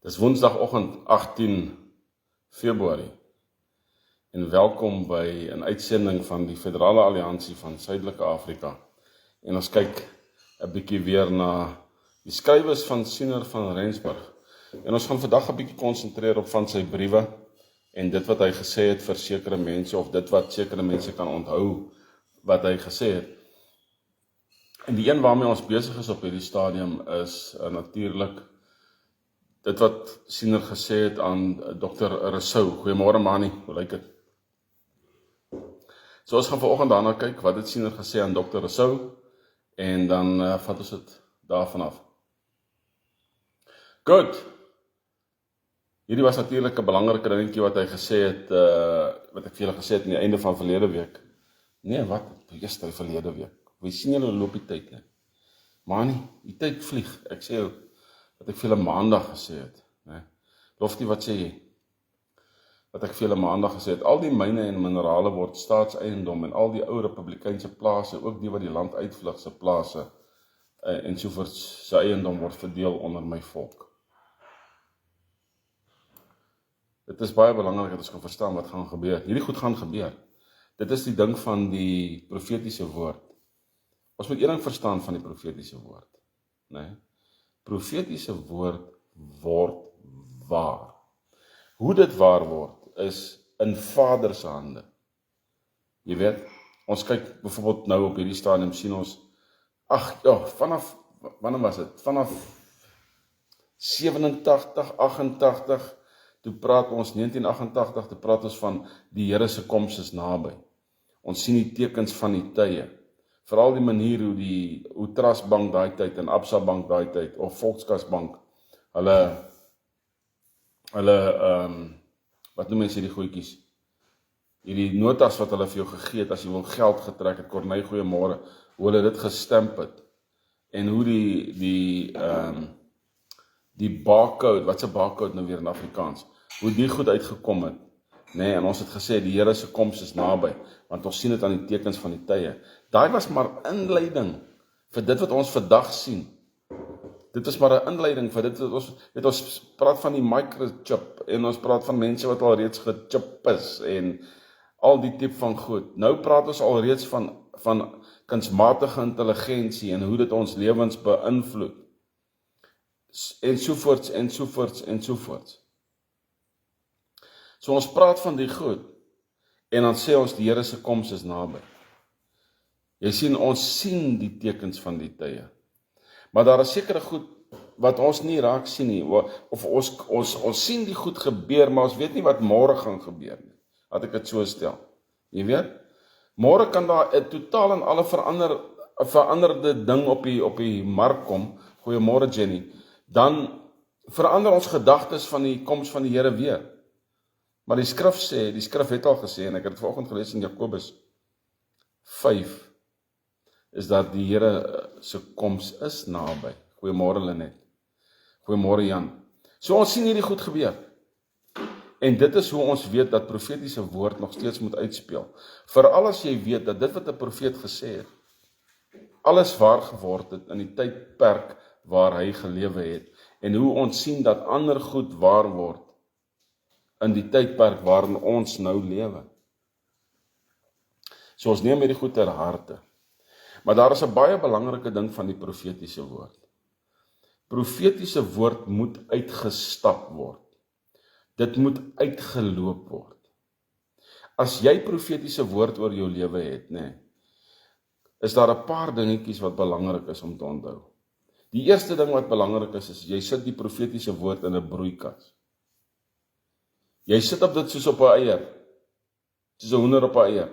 Dis Woensdagoggend 18 Februarie en welkom by 'n uitsending van die Federale Alliansie van Suidelike Afrika. En ons kyk 'n bietjie weer na die skrywers van Siener van Rensburg. En ons gaan vandag 'n bietjie konsentreer op van sy briewe en dit wat hy gesê het vir sekere mense of dit wat sekere mense kan onthou wat hy gesê het. En die een waarmee ons besig is op hierdie stadium is natuurlik dit wat Siener gesê het aan Dr. Rousseau. Goeiemôre Mani, hoe lyk dit? So ons gaan vanoggend daarna kyk wat het Siener gesê aan Dr. Rousseau en dan vat ons dit daarvan af. Goed. Hierdie was natuurlik 'n belangrike dingetjie wat hy gesê het, wat ek vir julle gesê het aan die einde van verlede week. Nee, wat? Gister verlede week. Wie sien julle loop die tyd net? Mani, die tyd vlieg. Ek sê jou wat ek vir julle maandag gesê het, né? Loftie, wat sê jy? Wat ek vir julle maandag gesê het, al die myne en minerale word staatseiendom en al die ou republikeinse plase, ook die wat die land uitvlug se plase en sovoorts se eiendom word verdeel onder my volk. Dit is baie belangrik dat ons kan verstaan wat gaan gebeur. Hierdie goed gaan gebeur. Dit is die ding van die profetiese woord. Ons moet een ding verstaan van die profetiese woord, né? Profetiese woord word waar. Hoe dit waar word, is in Vader se hande. Jy weet, ons kyk byvoorbeeld nou op hierdie stadium, sien ons, vanaf, wanneer was dit? Vanaf 87, 88, toe praat ons, 1988, toe praat ons van die Here se koms is naby. Ons sien die tekens van die tye. Veral die manier hoe Trust Bank daai tyd en Absa Bank daai tyd of Volkskas Bank, hulle wat noem mense die goedjies? Hierdie notas wat hulle vir jou gegee het as jy wil geld getrek het, Corneille goeiemôre, hoe hulle dit gestamp het en hoe die barcode, wat se barcode nou weer in Afrikaans, hoe die goed uitgekom het. Nee, en ons het gesê die Here se koms is naby, want ons sien dit aan die tekens van die tye. Daai was maar inleiding vir dit wat ons vandag sien. Dit is maar 'n inleiding vir dit wat ons praat van die microchip en ons praat van mense wat al reeds gechip is en al die tipe van goed. Nou praat ons al reeds van kunsmatige intelligensie en hoe dit ons lewens beïnvloed. En sovoorts en sovoorts en sovoorts. So ons praat van die goed en dan sê ons die Here se koms is naby. Jy sien, ons sien die tekens van die tye. Maar daar is sekere goed wat ons nie raak sien nie, of ons sien die goed gebeur, maar ons weet nie wat môre gaan gebeur nie. Laat ek dit so stel. Jy weet, môre kan daar 'n totaal en alle veranderde ding op die mark kom. Goeiemôre Jenny. Dan verander ons gedagtes van die koms van die Here weer. Maar die skrif het al gesê, en ek het dit vanoggend gelees in Jakobus 5, is dat die Here se koms is naby. Goeiemôre Lenet. Goeiemôre Jan. So ons sien hierdie goed gebeur. En dit is hoe ons weet dat profetiese woord nog steeds moet uitspeel. Veral as jy weet dat dit wat 'n profeet gesê het, alles waar geword het in die tydperk waar hy gelewe het. En hoe ons sien dat ander goed waar word in die tydperk waarin ons nou lewe. So ons neem hierdie goed ter harte. Maar daar is 'n baie belangrike ding van die profetiese woord. Profetiese woord moet uitgestap word. Dit moet uitgeloop word. As jy profetiese woord oor jou lewe het, is daar 'n paar dingetjies wat belangrik is om te onthou. Die eerste ding wat belangrik is jy sit die profetiese woord in 'n broeikas. Jy sit op dit soos op 'n eier, soos 'n hoender op 'n eier.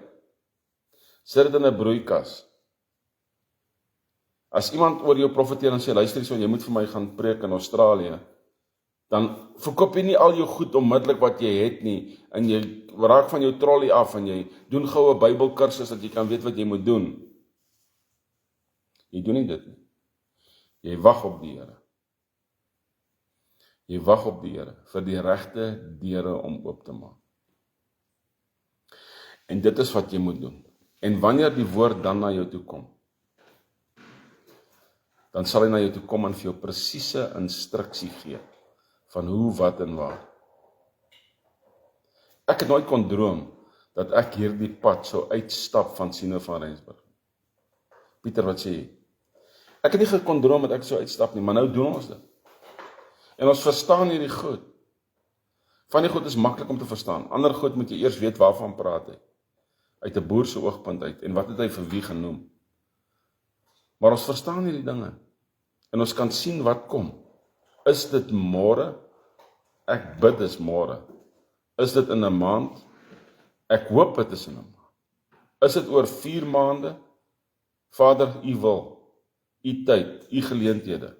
Sit dit in 'n broeikas. As iemand oor jou profeteer en sê, luister hierso, jy moet vir my gaan preek in Australië, dan verkoop jy nie al jou goed onmiddellik wat jy het nie, en jy raak van jou trolley af, en jy doen gou 'n Bybelkursus, dat jy kan weet wat jy moet doen. Jy doen nie dit nie. Jy wag op die Here. Jy wag op die Here, vir die regte deure om oop te maak. En dit is wat jy moet doen. En wanneer die woord dan na jou toe kom, dan sal hy na jou toe kom en vir jou presiese instruksie gee van hoe, wat en waar. Ek het nooit kon droom dat ek hierdie pad sou uitstap van Siener van Rensburg. Pieter, wat sê jy? Ek het nie kon droom dat ek sou uitstap nie, maar nou doen ons dit. En ons verstaan hierdie goed. Van die goed is maklik om te verstaan. Ander goed moet jy eers weet waarvan praat hy. Uit 'n boer se oogpunt uit. En wat het hy vir wie genoem? Maar ons verstaan hierdie dinge. En ons kan sien wat kom. Is dit môre? Ek bid is môre. Is dit in 'n maand? Ek hoop dit is in 'n maand. Is dit oor 4 maande? Vader, U wil, U tyd, U geleenthede.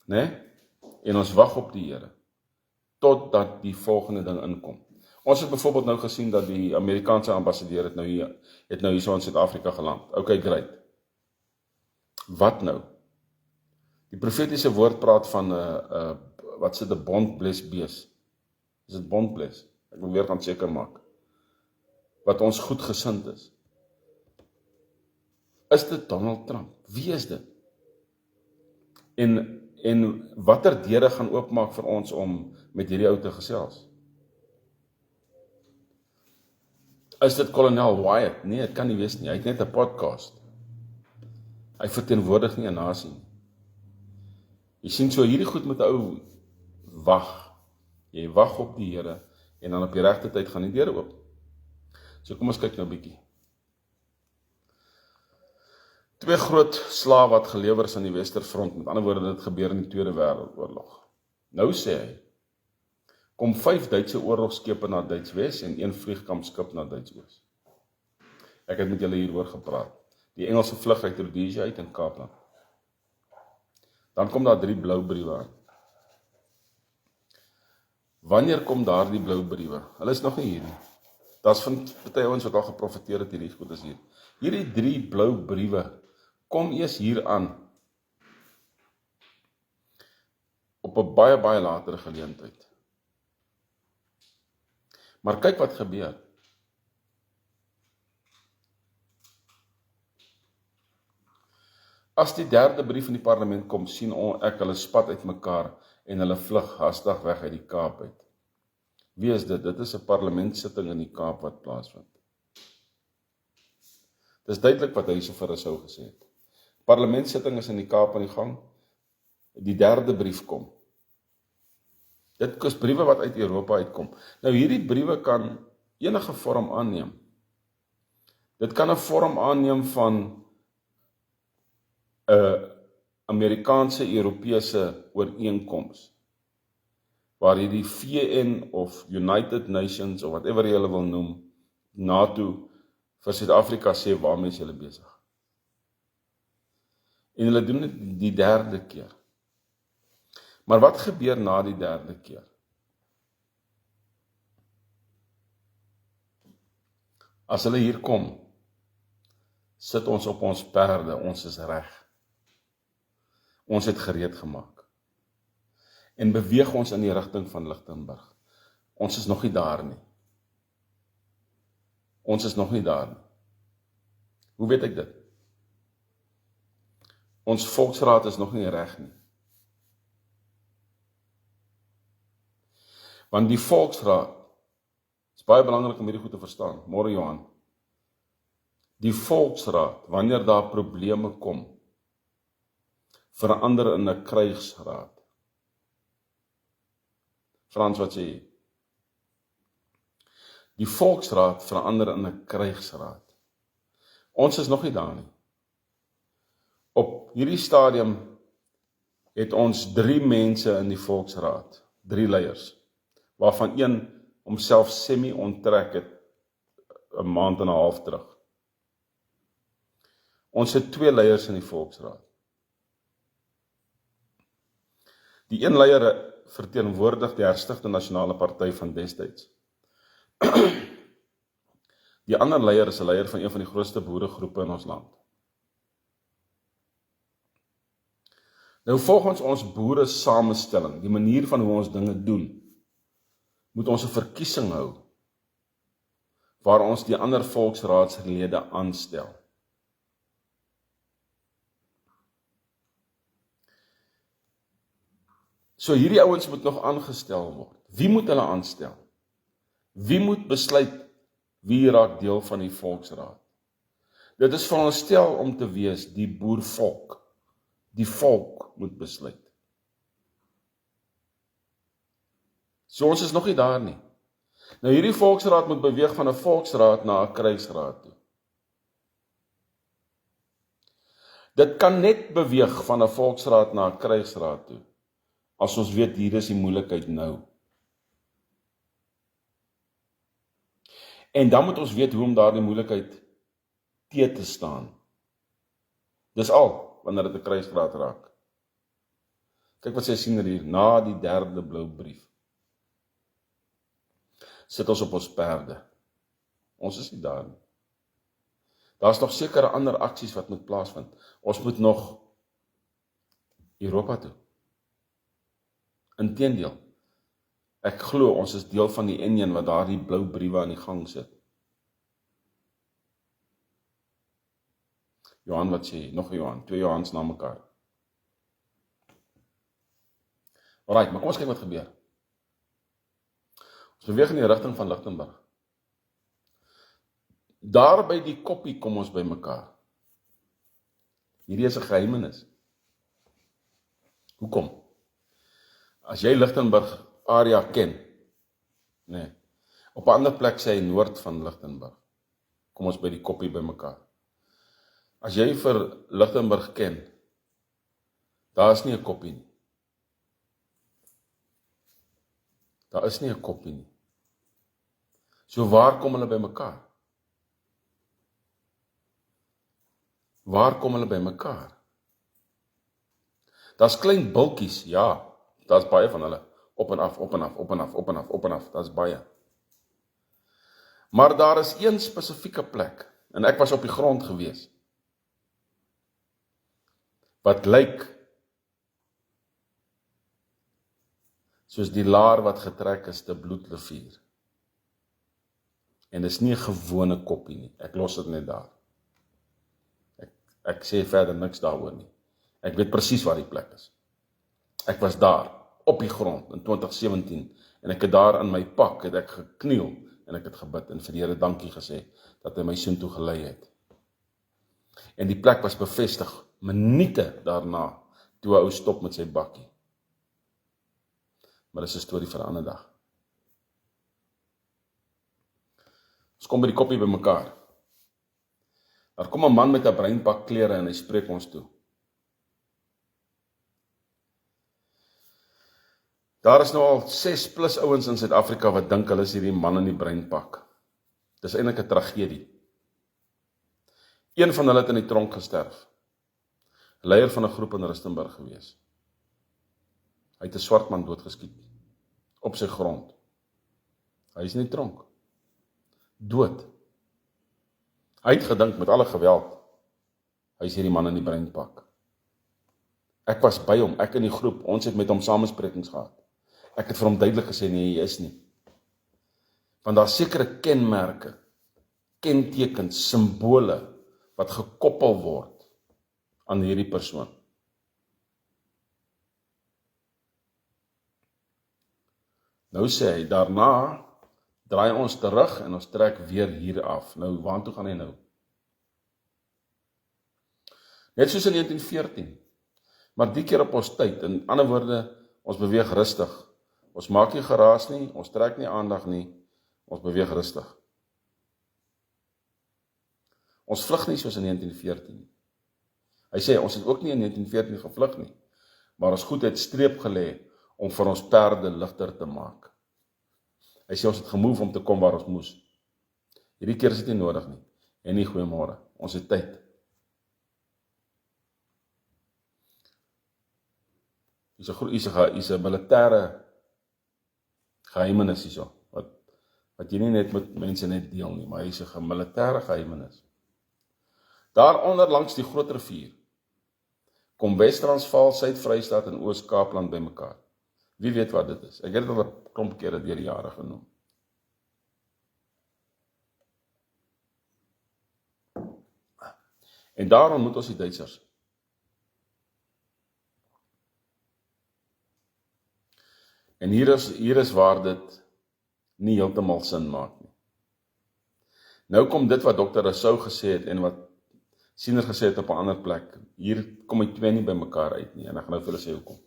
Né? En ons wag op die Here totdat die volgende ding inkom. Ons het byvoorbeeld nou gesien dat die Amerikaanse ambassadeur het nou hier so in Suid-Afrika geland. Okay, great. Wat nou? Die profetiese woord praat van wat sê 'n bondbless bees. Is dit bondbless? Ek wil weer gaan seker maak. Wat ons goed gesind is. Is dit Donald Trump? Wie is dit? En watter deure gaan oopmaak vir ons om met hierdie ou te gesels? Is dit kolonel Wyatt? Nee, dit kan nie wees nie. Hy het net 'n podcast. Hy verteenwoordig nie 'n nasie nie. Jy sien so, hierdie goed met 'n ou wag. Jy wag op die Here en dan op die regte tyd gaan die deure oop. So kom ons kyk nou 'n bietjie. 2 groot slae wat gelewer is aan die Westerfront, met ander woorde, dit gebeur in die Tweede Wêreldoorlog. Nou sê hy, kom 5 Duitse oorlogskepe na Duits-Wes en 1 vliegkampskip na Duits-Oos. Ek het met julle hieroor gepraat. Die Engelse vlug uit Rhodesia uit in Kaapland. Dan kom daar 3 blou briewe aan. Wanneer kom daar die blou briewe? Hulle is nog nie hier nie. Daar's van party ouens wat al geprofeteer het hierdie goed is hier. Hierdie 3 blou briewe kom eers hier aan op 'n baie latere geleentheid. Maar kyk wat gebeur. As die 3de brief in die parlement kom, sien ek hulle spat uit mekaar en hulle vlug hastig weg uit die Kaap uit. Wie is dit? Dit is 'n parlementsitting in die Kaap wat plaasvind. Dis duidelik wat hy so vir Rousseau gesê het. Parlementsitting is in die Kaap aan die gang. Die 3de brief kom. Dit is briewe wat uit Europa uitkom. Nou hierdie briewe kan enige vorm aanneem. Dit kan 'n vorm aanneem van 'n Amerikaanse Europese ooreenkoms, waar hierdie VN of United Nations of whatever jy hulle wil noem, NATO, vir Suid-Afrika sê waarmee is julle besig. En hulle doen dit die 3de keer. Maar wat gebeur na die 3de keer? As hulle hier kom, sit ons op ons perde, ons is reg. Ons het gereed gemaak. En beweeg ons in die rigting van Lichtenburg. Ons is nog nie daar nie. Ons is nog nie daar nie. Hoe weet ek dit? Ons volksraad is nog nie reg nie. Want die volksraad, is baie belangrik om hierdie goed te verstaan, môre Johan, die volksraad, wanneer daar probleme kom, verander in 'n krygsraad. Frans, wat sê jy? Die volksraad verander in 'n krygsraad. Ons is nog nie daar nie. Op hierdie stadium het ons 3 mense in die volksraad, 3 leiers, waarvan een homself semi-onttrek het 'n maand en 'n half terug. Ons het 2 leiers in die volksraad. Die een leier verteenwoordig die Herstigde Nasionale Party van destyds. Die ander leier is 'n leier van een van die grootste boeregroepe in ons land. Nou volgens ons boere samestelling, die manier van hoe ons dinge doen, moet ons 'n verkiesing hou, waar ons die ander volksraadslede aanstel. So hierdie ouens moet nog aangestel word. Wie moet hulle aanstel? Wie moet besluit wie raak deel van die volksraad? Dit is veronderstel om te wees die boervolk. Die volk moet besluit. So ons is nog nie daar nie. Nou hierdie volksraad moet beweeg van 'n volksraad na 'n krygsraad toe. Dit kan net beweeg van 'n volksraad na 'n krygsraad toe, as ons weet hier is die moeilikheid nou. En dan moet ons weet hoe om daardie moeilikheid te staan. Dis al, wanneer dit 'n krygsraad raak. Kyk wat sy sien hier, na die 3de blou brief. Sit ons op ons perde. Ons is nie daar nie. Daar's nog sekere ander aksies wat moet plaasvind. Ons moet nog Europa toe. Inteendeel, ek glo ons is deel van die enjin wat daardie blou briewe aan die gang sit. Johan, wat sê, nog 'n Johan, 2 Johans na mekaar. Alright, maar kom ons kyk wat gebeur. Ons beweeg in die rigting van Lichtenburg. Daar by die koppie kom ons by mekaar. Hierdie is 'n geheimenis. Hoekom? As jy Lichtenburg area ken, nee, op 'n ander plek sê hy noord van Lichtenburg, kom ons by die koppie by mekaar. As jy vir Lichtenburg ken, daar is nie 'n koppie nie. Daar is nie 'n koppie nie. So waar kom hulle by mekaar? Waar kom hulle by mekaar? Daar's klein bultjies, ja, daar's baie van hulle, op en af, op en af, op en af, op en af, op en af, daar's baie. Maar daar is een spesifieke plek, en ek was op die grond gewees, wat lyk soos die laar wat getrek is te bloedrivier. En dis nie 'n gewone koppie nie, ek los dit net daar. Ek sê verder niks daaroor nie. Ek weet presies waar die plek is. Ek was daar, op die grond, in 2017, en ek het daar in my pak, het ek gekniel, en ek het gebid, en vir die Here dankie gesê, dat hy my soontoe gelei het. En die plek was bevestig, minute daarna, toe 'n ou stop met sy bakkie. Maar dis 'n storie vir 'n ander dag. Ons kom by die koppie by mekaar. Daar kom 'n man met 'n breinpak klere en hy spreek ons toe. Daar is nou al 6+ ouens in Suid-Afrika wat dink hulle is hierdie man in die breinpak. Dis eintlik 'n tragedie. Een van hulle het in die tronk gesterf. Leier van 'n groep in Rustenburg gewees. Hy het 'n swart man doodgeskiet. Op sy grond. Hy is in die tronk. Dood. Hy het gedink met alle geweld, hy is hierdie man in die breinpak. Ek was by hom, ek in die groep, ons het met hom samesprekings gehad. Ek het vir hom duidelik gesê, nee, hy is nie. Want daar sekere kenmerke, kentekens, simbole, wat gekoppel word aan hierdie persoon. Nou sê hy, daarna draai ons terug en ons trek weer hier af. Nou, waartoe gaan hy nou? Net soos in 1914, maar die keer op ons tyd, in ander woorde, ons beweeg rustig. Ons maak nie geraas nie, ons trek nie aandag nie, ons beweeg rustig. Ons vlug nie soos in 1914. Hy sê, ons het ook nie in 1914 gevlug nie, maar ons goed het streep gelê om vir ons perde ligter te maak. Hy sê, ons het gemove om te kom waar ons moes. Hierdie keer is dit nie nodig nie. En nie goeiemôre, ons het tyd. Hier is 'n militêre geheimenis hierso, wat jy nie net met mense net deel nie, maar hier is 'n militêre geheimenis. Daaronder langs die groot rivier, kom Wes-Transvaal, Suid-Vrystaat en Oos-Kaapland by mekaar. Wie weet wat dit is? Ek het dit al 'n klomp kere deur die jare genoem. En daar ontmoet ons die Duitsers. En hier is waar dit nie heeltemal sin maak nie. Nou kom dit wat Dr. Rousseau gesê het en wat Siener gesê het op 'n ander plek. Hier kom die twee nie by mekaar uit nie en ek gaan nou vir hulle sê hoekom.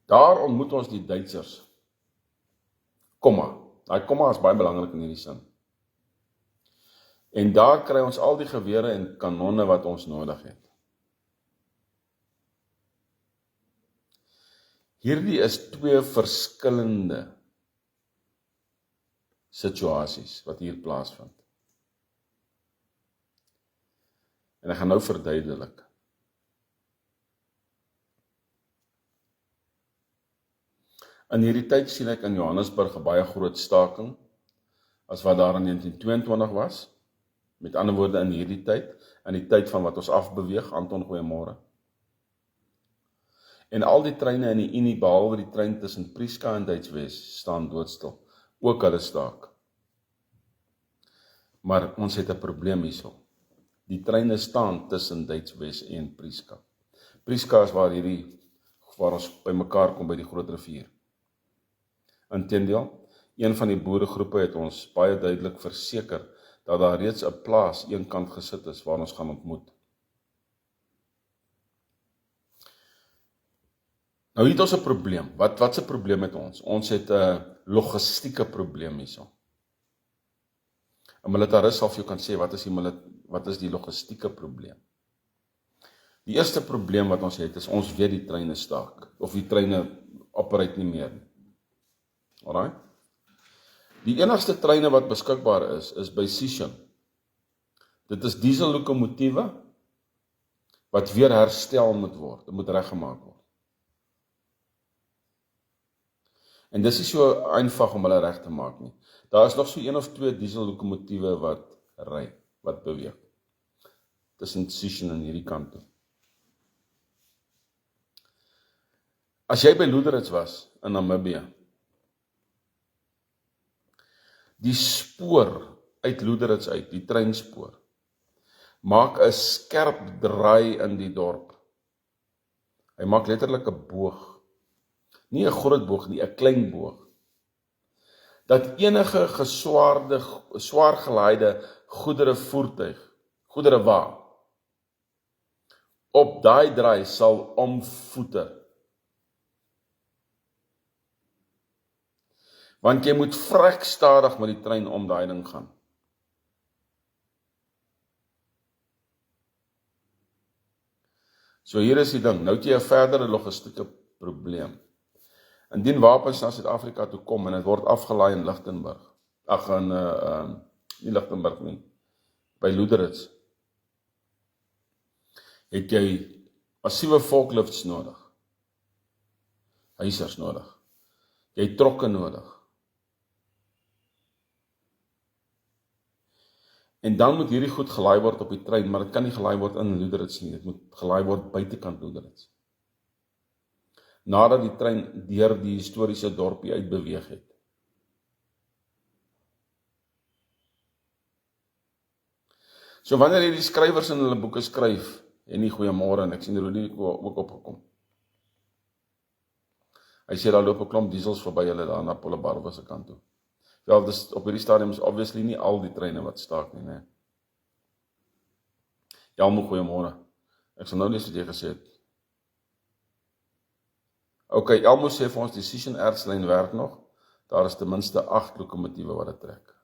Daar ontmoet ons die Duitsers. Komma. Daai komma is baie belangrik in hierdie sin. En daar kry ons al die gewere en kanonne wat ons nodig het. Hierdie is twee verskillende situasies wat hier plaasvind. En ek gaan nou verduidelik. In hierdie tyd sien ek in Johannesburg 'n baie groot staking, as wat daar in 1922 was. Met ander woorde in hierdie tyd, in die tyd van wat ons afbeweeg, Anton, goeiemôre. En al die treine in die Unie, behalwe die trein tussen Prieska en Duitswes, staan doodstil. Ook hulle staak. Maar ons het 'n probleem hierso. Die treine staan tussen Duitswes en Prieska. Prieska is waar ons by mekaar kom by die groot rivier. Inteendeel, een van die boeregroepe het ons baie duidelik verseker dat daar reeds 'n plaas eenkant gesit is waar ons gaan ontmoet. Nou het ons 'n probleem. Wat 'n probleem met ons? Ons het 'n logistieke probleem hierso. 'n Militarist sal vir jou kan sê, wat is die logistieke probleem? Die eerste probleem wat ons het, is ons weet die treine staak, of die treine operate nie meer nie. Alright? Die enigste treine wat beskikbaar is by Sishen. Dit is diesellokomotiewe wat weer herstel moet word. Dit moet reggemaak word. En dis nie so eenvoudig om hulle reg te maak nie. Daar is nog so 1 of 2 diesellokomotiewe wat ry, wat beweeg. Tussen Sishen en hierdie kant toe. As jy by Loederitz was in Namibië, die spoor uit Loederitz uit, die treinspoor, maak 'n skerp draai in die dorp. Hy maak letterlik 'n boog. Nie 'n groot boog nie, 'n klein boog. Dat enige swaar gelaaide goederewa, op daai draai sal omvoeter. Want jy moet vrek stadig met die trein om daai ding gaan. So hier is die ding, nou het jy 'n verdere logistieke probleem. Indien wapens na Suid-Afrika toe kom en dit word afgelaai in Lichtenburg, nie Lichtenburg nie, by Loederitz, het jy massiewe forklifts nodig, huisers nodig, jy het trokke nodig. En dan moet hierdie goed gelaai word op die trein, maar dit kan nie gelaai word in Loederitz nie, dit moet gelaai word buitekant Loederitz. Nadat die trein deur die historiese dorpie uitbeweeg het. So wanneer hierdie skrywers in hulle boeke skryf, en nie goeiemôre, en ek sien Rudy ook opgekom. Hy sê daar loop 'n klomp diesels verby hulle daar na Pollebarwe se kant toe. Wel, dis op hierdie stadium is obviously nie al die treine wat staak nie, né? Jalmo, goeiemôre. Ek sal nou lees wat jy gesê het. Ok, Elmo sê vir ons die Sishen-Ertslyn werk nog. Daar is ten minste 8 lokomotiewe wat dit trek.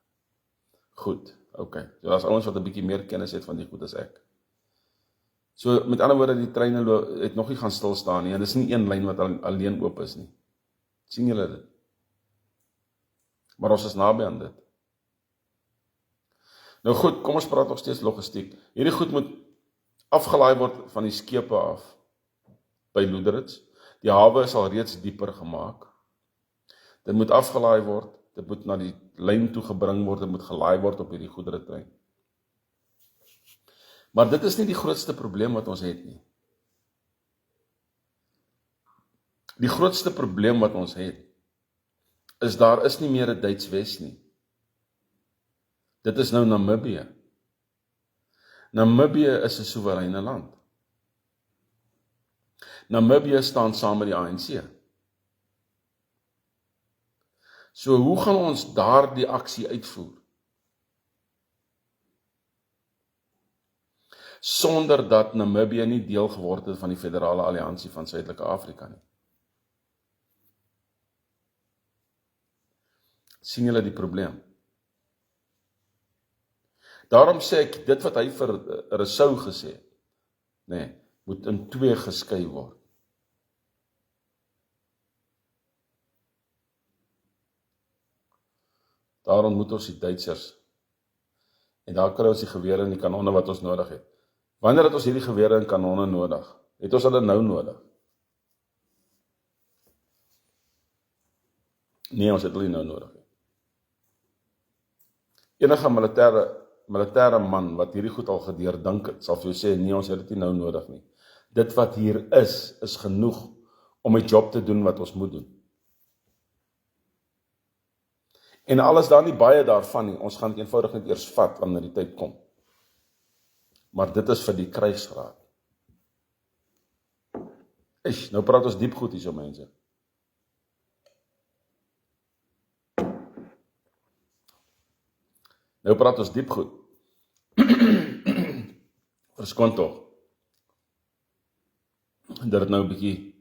Goed, ok. So daar is ouens wat 'n bietjie meer kennis het van die goed as ek. So met ander woorde, die treine het nog nie gaan stil staan nie, en dis nie een lyn wat alleen oop is nie. Sien julle dit? Maar ons is naby aan dit. Nou goed, kom ons praat nog steeds logistiek. Hierdie goed moet afgelaai word van die skepe af by Loederitz. Die hawe is al reeds dieper gemaak. Dit moet afgelaai word, dit moet na die lyn toe gebring word, dit moet gelaai word op hierdie goederetrein. Maar dit is nie die grootste probleem wat ons het nie. Die grootste probleem wat ons het, is daar is nie meer 'n Duitswes nie. Dit is nou Namibië. Namibië is 'n soewereine land. Namibië staan saam met die ANC. So hoe gaan ons daardie aksie uitvoer? Sonder dat Namibië nie deel geword het van die Federale Alliansie van Suidelike Afrika nie. Sien julle die probleem? Daarom sê ek, dit wat hy vir Rousseau gesê het, nee, moet in twee geskei word. Daar ontmoet ons die Duitsers, en daar kry ons die gewere en die kanonne wat ons nodig het. Wanneer het ons hierdie gewere en kanonne nodig? Het ons hulle nou nodig? Nee, ons het hulle nou nodig. Enige militêre man wat hierdie goed al gedeurdink het, sal vir jou sê, nee, ons het dit nie nou nodig nie. Dit wat hier is genoeg om die job te doen wat ons moet doen. En alles daar nie baie daarvan nie, ons gaan dit eenvoudig net eers vat wanneer die tyd kom. Maar dit is vir die krygsraad. Nou praat ons diep goed hier so mense. Nou praat ons diep goed. Verskoon tog. Dat het nou 'n bietjie,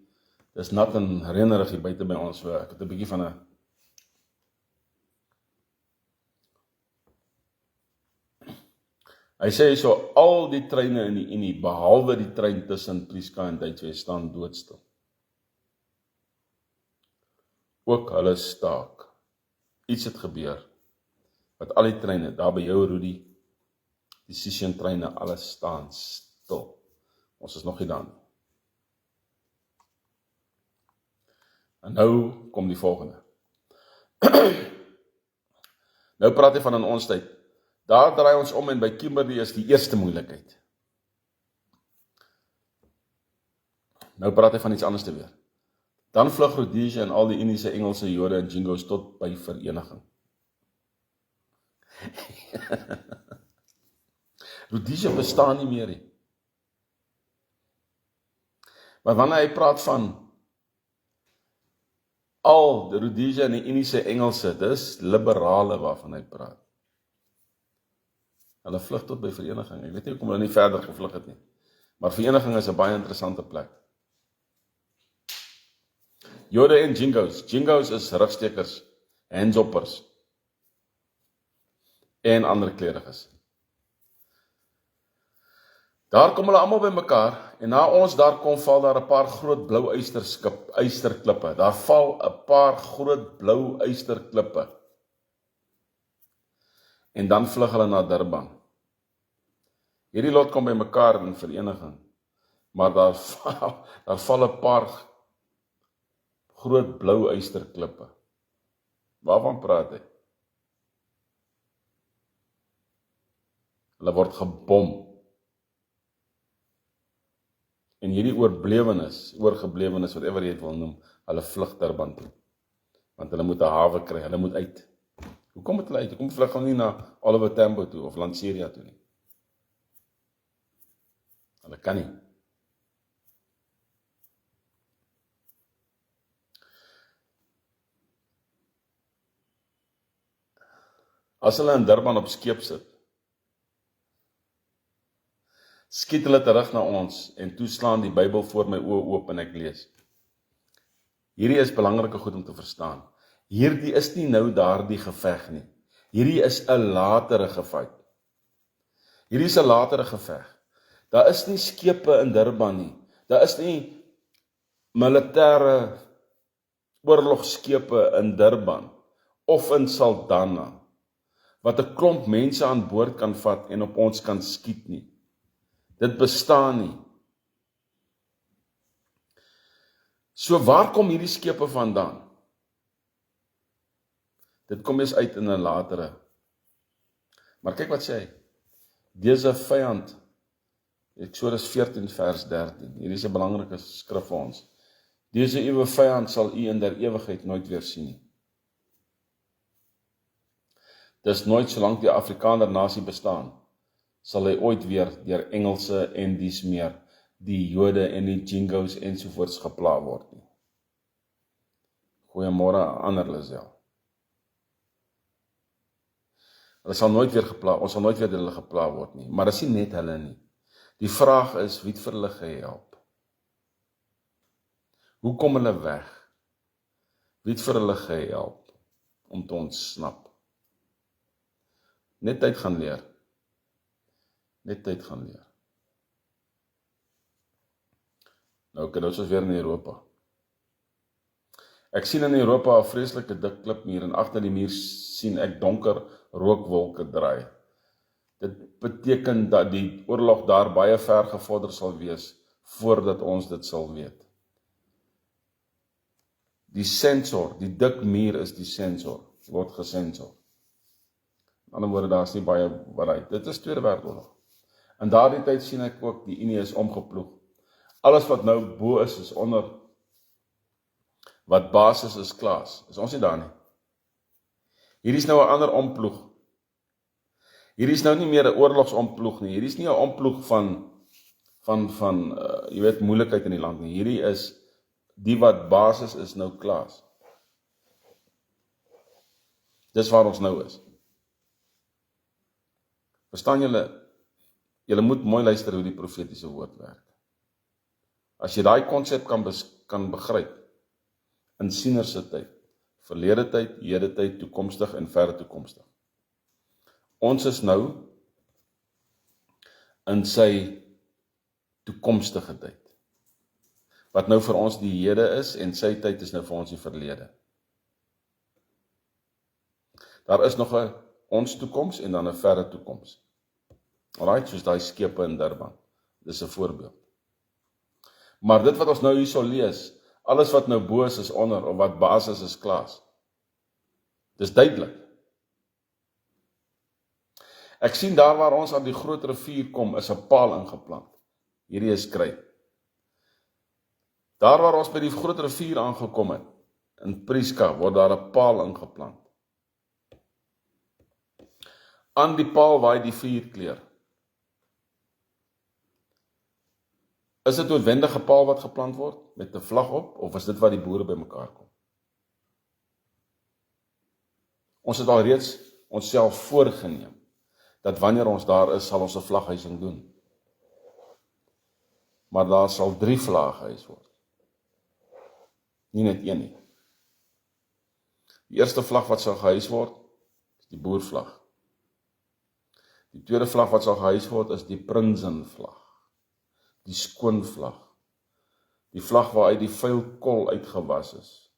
dis nat en reënerig hier buite by ons, so ek het 'n bietjie van 'n Hy sê so, al die treine in die Unie, behalwe die trein tussen Prieska en Duitswes, staan doodstil. Ook hulle staak. Iets het gebeur, wat al die treine, daar by jou Rudy, die Sission treine, alles staan stil. Ons is nog nie daar nie. En nou kom die volgende. Nou praat hy van in ons tyd. Daar draai ons om en by Kimberley is die eerste moeilikheid. Nou praat hy van iets anders te weer. Dan vlug Rhodesia en al die Indiese, Engelse, Jode en Jingos tot by vereniging. Rhodesia bestaan nie meer nie. Maar wanneer hy praat van al die Rhodesia en die Indiese, Engelse, dis liberale waarvan hy praat. Hulle vlug tot by vereniging. Ek weet nie hoekom hulle nie verder gevlug het nie. Maar vereniging is 'n baie interessante plek. Jode en Jingos. Jingos is rugstekers, handjoppers en ander kleriges. Daar kom hulle almal by mekaar en na ons daar kom, val daar 'n paar groot blou ysterklippe. Daar val 'n paar groot blou ysterklippe. En dan vlug hulle na Durban. Hierdie lot kom by mekaar in vereniging, maar daar val 'n paar groot blou ysterklippe. Waarvan praat hy? Hulle word gebom. En hierdie oorgeblewenis, whatever jy dit wil noem, hulle vlug Durban toe. Want hulle moet 'n hawe kry, hulle moet uit. Hoekom het hulle uit? Hoekom vlug hulle nie na Oliver Tambo toe of Lanseria toe nie? Hulle kan nie. As hulle in Durban op skeep sit, skiet hulle terug na ons en toeslaan die Bybel voor my oë oop en ek lees. Hierdie is belangrike goed om te verstaan. Hierdie is nie nou daardie geveg nie. Hierdie is 'n latere geveg. Hierdie is 'n latere geveg. Daar is nie skepe in Durban nie. Daar is nie militêre oorlogskepe in Durban of in Saldanha wat 'n klomp mense aan boord kan vat en op ons kan skiet nie. Dit bestaan nie. So waar kom hierdie skepe vandaan? Dit kom eens uit in 'n latere. Maar kyk wat sê hy. Dese vyand, Eksodus 14 vers 13, hier is 'n belangrike skrif vir ons. Dese ewe vyand sal u in der ewigheid nooit weer sien nie. Dis nooit solank die Afrikaner nasie bestaan, sal hy ooit weer deur Engelse en dies meer die Jode en die Jingos ensovoorts gepla word nie. Goeiemôre ander Lisel. Ons sal nooit weer deur hulle gepla word nie, maar dis nie net hulle nie. Die vraag is, wie het vir hulle gehelp? Hoe kom hulle weg? Wie het vir hulle gehelp om te ontsnap? Net tyd gaan leer. Net tyd gaan leer. Nou is ons weer in Europa. Ek sien in Europa 'n vreeslike dik klipmuur en agter die muur sien ek donker rookwolke draai. Dit beteken dat die oorlog daar baie ver gevorder sal wees voordat ons dit sal weet. Die sensor, die dik muur is die sensor, word gesensor. In ander woorde, daar is nie baie waarheid. Dit is Tweede Wêreldoorlog. In daardie tyd sien ek ook die Unie is omgeploeg. Alles wat nou bo is onder. Wat basis is klaas. Is ons nie daar nie. Hierdie is nou 'n ander omploeg. Hierdie is nou nie meer 'n oorlogsomploeg nie. Hierdie is nie 'n omploeg van jy weet, moeilikheid in die land nie. Hierdie is die wat basis is nou klaas. Dis waar ons nou is. Verstaan julle? Julle moet mooi luister hoe die profetiese woord werk. As jy daai konsep kan begryp, in sienerse tyd, verlede tyd, hede tyd, toekomstig en verre toekomstig. Ons is nou in sy toekomstige tyd. Wat nou vir ons die hede is en sy tyd is nou vir ons die verlede. Daar is nog 'n ons toekoms en dan 'n verre toekoms. Alright, soos daai skepe in Durban. Dis 'n voorbeeld. Maar dit wat ons nou hierso lees, alles wat nou bo is onder, of wat basis is klaas. Dis duidelik. Ek sien daar waar ons aan die groot rivier kom, is 'n paal ingeplant. Hierdie is kry. Daar waar ons by die groot rivier aangekom het, in Prieska, word daar 'n paal ingeplant. Aan die paal waai die vuurkleur. Is dit 'n noodwendige paal wat geplant word, met 'n vlag op, of is dit wat die boere bymekaar kom? Ons het al reeds onsself voorgeneem, dat wanneer ons daar is, sal ons 'n vlaghuising doen. Maar daar sal 3 vlae gehuis word. Nie net een nie. Die eerste vlag wat sal gehuis word, is die boervlag. Die tweede vlag wat sal gehuis word, is die prinsenvlag. Die skoonvlag, die vlag waaruit die vuil kol uitgewas is.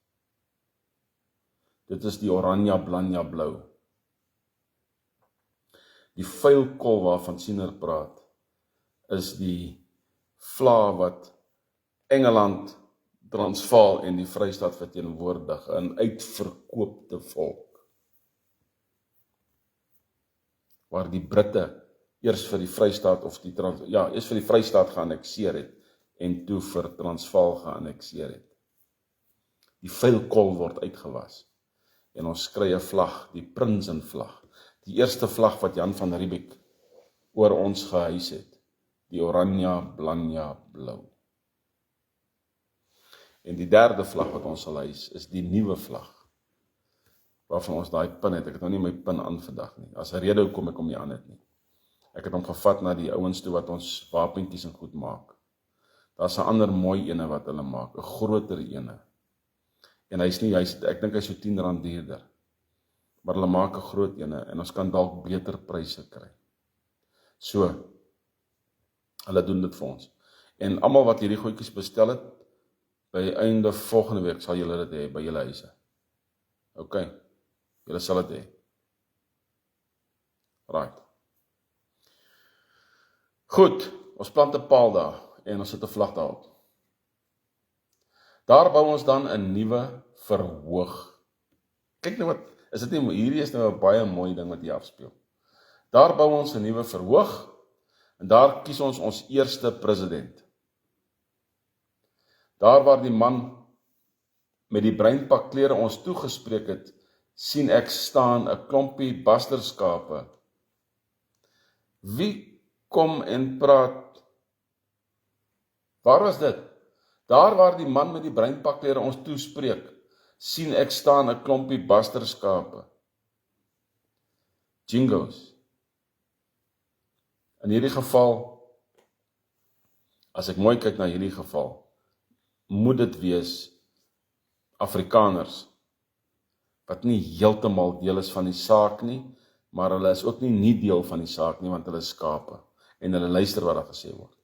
Dit is die oranje, blanja, blou. Die vuil kol waarvan Siener praat, is die vlag wat Engeland, Transvaal en die Vrystaat verteenwoordig, 'n uitverkoopte volk. Waar die Britte eers vir die Vrystaat eers vir die Vrystaat geannekseer het en toe vir Transvaal geannekseer het. Die vuil kol word uitgewas en ons kry 'n vlag, die prinsenvlag, die eerste vlag wat Jan van Riebeeck oor ons gehuis het, die oranje, blanja, blou. En die derde vlag wat ons sal huis is die nuwe vlag, waarvan ons daai pin het. Ek het nou nie my pin aan vandag nie. As 'n rede hoekom ek hom nie aan het nie. Ek het hom gevat na die ouens toe wat ons wapentjies en goed maak. Daar's 'n ander mooi ene wat hulle maak, 'n groter ene. En ek dink hy's so R10 duurder. Maar hulle maak 'n groot ene en ons kan dalk beter pryse kry. So, hulle doen dit vir ons. En almal wat hierdie goedjies bestel het, by einde volgende week sal julle dit hê by julle huise. OK, julle sal dit hê. Right. Goed, ons plant 'n paal daar en ons sit 'n vlag daarop. Daar bou ons dan 'n nuwe verhoog. Kyk nou wat, hierdie is nou 'n baie mooi ding wat hier afspeel. Daar bou ons 'n nuwe verhoog en daar kies ons ons eerste president. Daar waar die man met die breinpak klere ons toegespreek het, sien ek staan 'n klompie basterskape. Wie kom en praat Waar was dit? Daar waar die man met die breinpaklere ons toespreek, sien ek staan 'n klompie basterskape. Jingos. In hierdie geval, as ek mooi kyk na hierdie geval, moet dit wees Afrikaners, wat nie heeltemal deel is van die saak nie, maar hulle is ook nie deel van die saak nie, want hulle is skape, en hulle luister wat daar gesê word.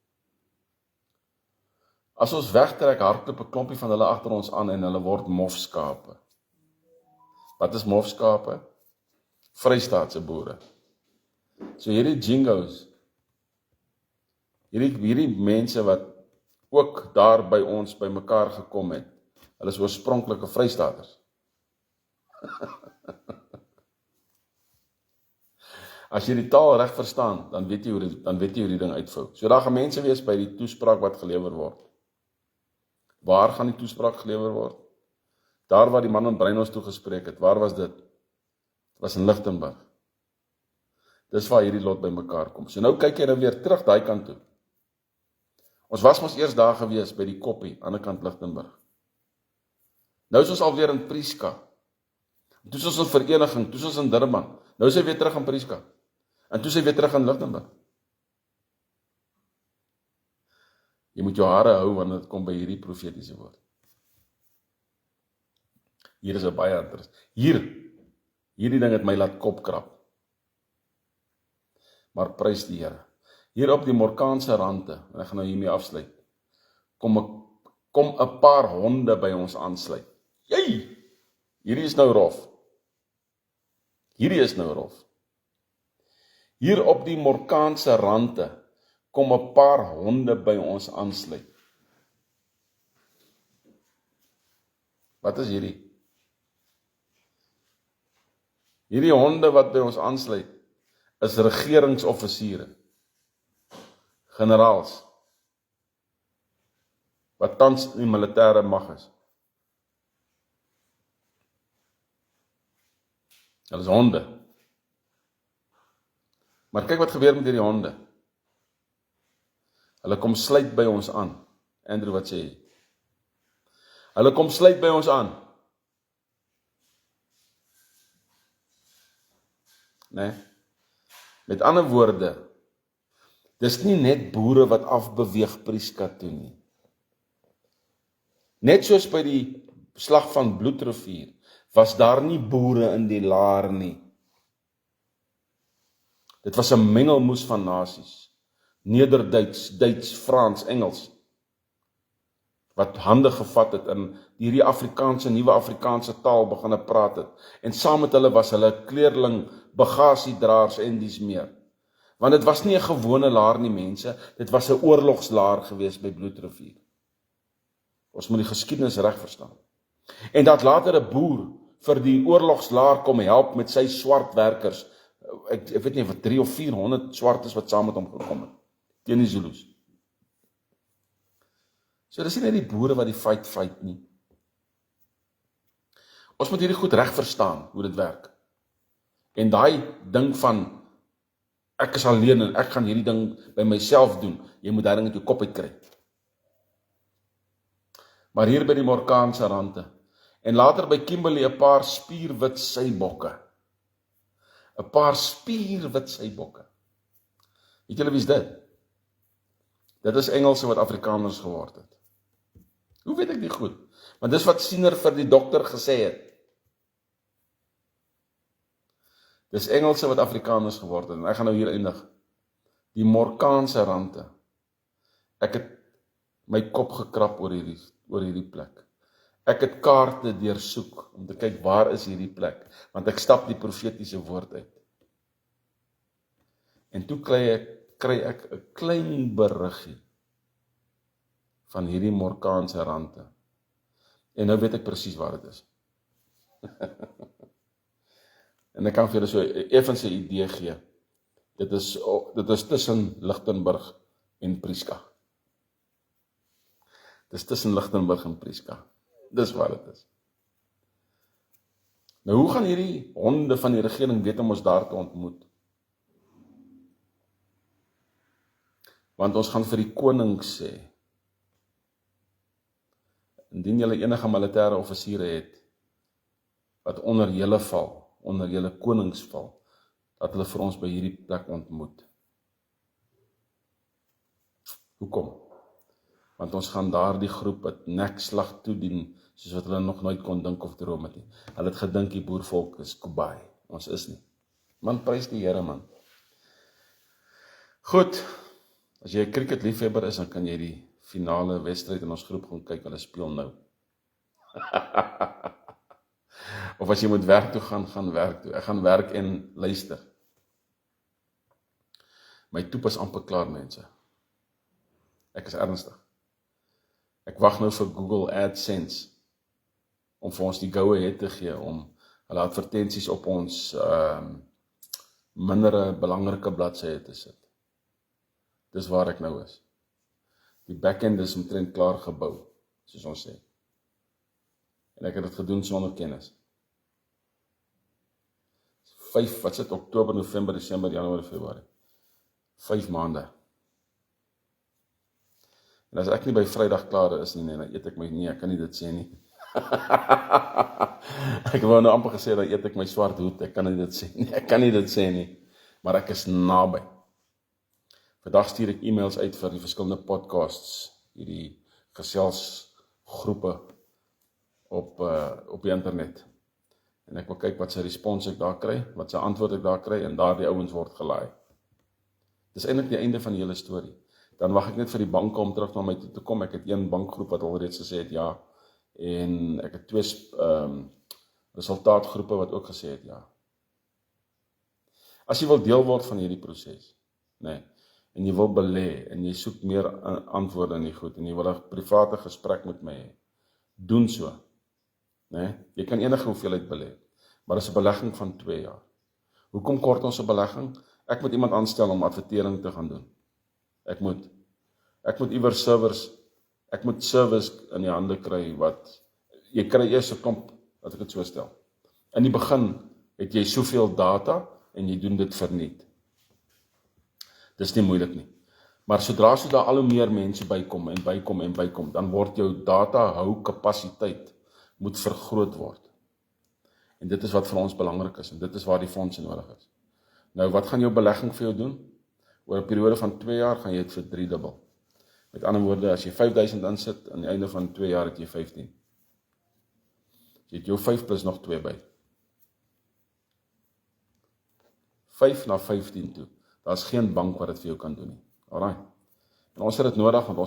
As ons wegtrek, hardloop 'n klompie van hulle agter ons aan, en hulle word mofskape. Wat is mofskape? Vrystaatse boere. So hierdie jingos, hierdie mense wat ook daar by ons by mekaar gekom het, hulle is oorspronklike Vrystaaters. As jy die taal reg verstaan, dan weet jy hoe die ding uitvou. So daar gaan mense wees by die toespraak wat gelewer word. Waar gaan die toespraak gelewer word? Daar waar die man in Breinhof toegespreek het, waar was dit? Dit was in Lichtenburg. Dis waar hierdie lot by mekaar kom. So nou kyk jy nou weer terug daai kant toe. Ons was mos eers daar gewees by die koppie, aan die kant Lichtenburg. Nou is ons alweer in Prieska. Toe is ons in Vereniging, toe is ons in Durban. Nou is hy weer terug in Prieska. En toe is hy weer terug in Lichtenburg. Jy moet jou hare hou wanneer dit kom by hierdie profetiese woord. Hier is 'n baie interessant. Hierdie ding het my laat kop krap. Maar prys die Here. Hier op die Morkaanse rande, en ek gaan nou hiermee afsluit, kom 'n paar honde by ons aansluit. Hierdie is nou rof. Hier op die Morkaanse rande kom 'n paar honde by ons aansluit. Wat is hierdie? Hierdie honde wat by ons aansluit, is regeringsoffisiere, generaals, wat tans in die militêre mag is. Hulle is honde. Maar kyk wat gebeur met hierdie honde. Hulle kom sluit by ons aan. Andrew, wat sê jy? Hulle kom sluit by ons aan. Nee. Met ander woorde, dis nie net boere wat afbeweeg Prieska toe nie. Net soos by die slag van Bloedrivier, was daar nie boere in die laar nie. Dit was 'n mengelmoes van nasies. Nederduits, Duits, Frans, Engels, wat hande gevat het en hierdie nuwe Afrikaanse taal begine praat het. En saam met hulle was hulle kleerling, bagasiedraers en dies meer. Want dit was nie 'n gewone laar nie, mense, dit was 'n oorlogslaar gewees by Bloedrivier. Ons moet die geskiedenis reg verstaan. En dat later 'n boer vir die oorlogslaar kom help met sy swart werkers. Ek weet nie, wat 300 of 400 swartes wat saam met hom gekom het, teen die Zulus. So dis nie net die boere wat die fight nie. Ons moet hierdie goed reg verstaan, hoe dit werk. En daai ding van, ek is alleen en ek gaan hierdie ding by myself doen, jy moet daai ding uit jou kop uitkry. Maar hier by die Morkaanse rande, en later by Kimberley 'n paar spierwit sybokke. 'n paar spierwit sybokke. Weet julle wie is dit? Dit is Engelse wat Afrikaners geword het. Hoe weet ek die goed? Want dis wat Siener vir die dokter gesê het. Dis Engelse wat Afrikaners geword het. En ek gaan nou hier eindig. Die Morkaanse rande. Ek het my kop gekrap oor hierdie plek. Ek het kaarte deursoek om te kyk waar is hierdie plek, want ek stap die profetiese woord uit. En toe kry ek 'n klein beriggie van hierdie Morkaanse rande. En nou weet ek presies waar dit is. En ek kan vir julle so effens 'n idee gee. Dit is tussen Lichtenburg en Prieska. Dis tussen Lichtenburg en Prieska. Dis waar dit is. Nou hoe gaan hierdie honde van die regering weet om ons daar te ontmoet? Want ons gaan vir die koning sê, indien julle enige militêre offisiere het, wat onder julle val, onder julle konings val, dat hulle vir ons by hierdie plek ontmoet. Hoekom? Want ons gaan daardie groep het nekslag toedien, soos wat hulle nog nooit kon dink of droom het nie. Hulle het gedink die boervolk is Kobai. Ons is nie. Man, prys die Here, man. Goed, as jy 'n cricketliefhebber is, dan kan jy die finale wedstryd in ons groep gaan kyk, hulle speel nou. Of as jy moet werk toe gaan, gaan werk toe. Ek gaan werk en luister. My toep is amper klaar, mense. Ek is ernstig. Ek wag nou vir Google AdSense om vir ons die goue het te gee, om hulle advertensies op ons mindere belangrike bladsye te sit. Dis waar ek nou is. Die backend is omtrent klaar gebou, soos ons sê. En ek het dit gedoen sonder kennis. 5, wat sit, Oktober, November, Desember, Januarie, Februarie. 5 maande. En as ek nie by Vrydag klaar is nie, dan eet ek my, nee, ek kan nie dit sê nie. Ek wou nou amper gesê, dan eet ek my swart hoed, ek kan nie dit sê nie, ek kan nie dit sê nie, maar ek is naby. Vandag stuur ek e-mails uit vir die verskillende podcasts, hierdie geselsgroepe op die internet. En ek wil kyk wat sy respons ek daar kry, wat sy antwoord ek daar kry, en daardie ouens word gelaai. Dis eintlik die einde van die hele storie. Dan wag ek net vir die banke om terug na my toe te kom. Ek het een bankgroep wat alreeds gesê het ja, en ek het 2 resultaatgroepe wat ook gesê het ja. As jy wil deel word van hierdie proses, nee, en jy wil belê, en jy soek meer antwoorde in die goed, en jy wil 'n private gesprek met my hê, doen so. Nee, jy kan enige hoeveelheid belê, maar dit is 'n belegging van 2 jaar. Hoekom kort ons 'n belegging? Ek moet iemand aanstel om advertering te gaan doen. Ek moet iewers servers in die hande kry wat, jy kry eers 'n klomp, wat ek dit so stel. In die begin het jy soveel data, en jy doen dit verniet. Dis nie moeilik nie. Maar sodra daar al hoe meer mense bykom, dan word jou data hou kapasiteit moet vergroot word. En dit is wat vir ons belangrik is, en dit is waar die fondse nodig is. Nou, wat gaan jou belegging vir jou doen? Oor 'n periode van 2 jaar gaan jy dit vir 3-dubbel. Met ander woorde, as jy 5.000 insit, aan die einde van 2 jaar het jy 15. Jy het jou 5 plus nog 2 by. 5 na 15 toe. Daar is geen bank wat dit vir jou kan doen nie. Alright. En ons het dit nodig, want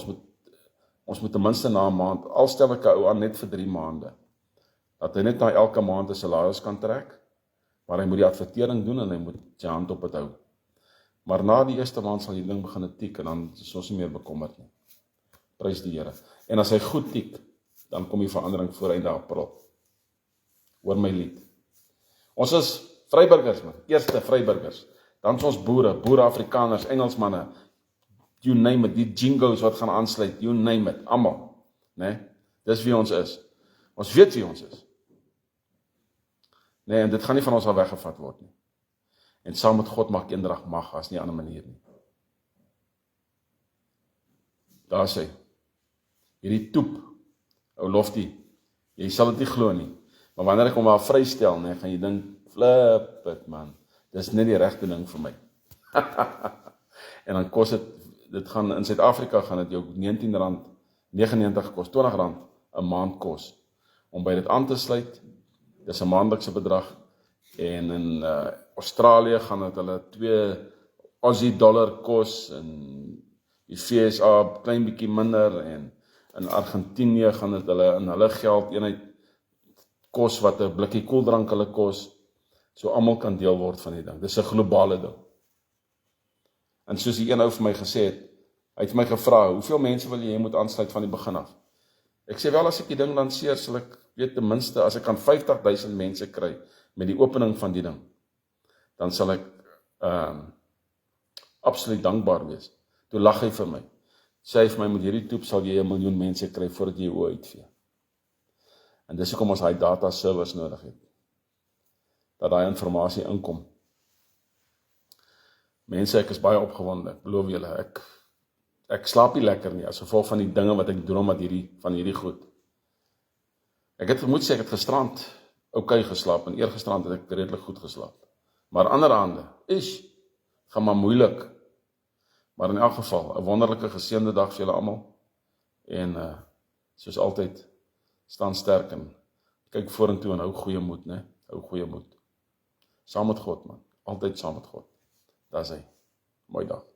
ons moet ten minste na 'n maand, al stel ek 'n ou aan net vir 3 maande, dat hy net na elke maand 'n salaris kan trek, maar hy moet die advertering doen, en hy moet sy hand op het hou. Maar na die eerste maand sal die ding begin tik, en dan is ons nie meer bekommerd nie. Prys die Here. En as hy goed tik, dan kom die verandering voor einde April. Hoor my lied. Ons is vryburgers, man. Eerste vryburgers. Dan is ons boere Afrikaners, Engelsmanne, you name it, die jingos wat gaan aansluit, you name it, almal. Nee, dis wie ons is. Ons weet wie ons is. Nee, en dit gaan nie van ons al weggevat word nie. En saam met God maak eendrag mag, as nie 'n ander manier nie. Daar sê, hierdie toep, ou Lofty, jy sal dit nie glo nie, maar wanneer ek hom maar vrystel, nee, gaan jy dink, flip it man, dis net die regte ding vir my. En dan kos dit gaan, in Suid-Afrika gaan dit jou R19.99 kos, R20 'n maand kos, om by dit aan te sluit. Dis 'n maandelikse bedrag, en in Australië gaan dit hulle $2 kos, en die VSA klein bietjie minder, en in Argentinië gaan dit hulle in hulle geld eenheid kos wat 'n blikkie koeldrank hulle kos, so almal kan deel word van die ding. Dis 'n globale ding. En soos die een ou vir my gesê het, hy het my gevra, hoeveel mense wil jy moet aansluit van die begin af? Ek sê wel, as ek die ding lanseer, sal ek weet ten minste, as ek kan 50.000 mense kry met die opening van die ding, dan sal ek absoluut dankbaar wees. Toe lag hy vir my. Sê hy vir my, met hierdie toep sal jy 1 miljoen mense kry voordat jy oë uitvee. En dis hoekom ons daai data servers nodig het. Dat daai inligting inkom. Mense, ek is baie opgewonde, ek beloof julle, ek slaap nie lekker nie, as gevolg van die dinge wat ek droom van hierdie goed. Ek het moet sê, ek het gisterand okay geslaap, en eergisterand het ek redelik goed geslaap. Maar ander aande, gaan maar moeilik. Maar in elk geval, 'n wonderlike geseënde dag vir julle almal. En soos altyd, staan sterk en kyk vorentoe en hou goeie moed, né? Hou goeie moed. Saam met God, man. Altyd saam met God. Daar's hy. Mooi dag.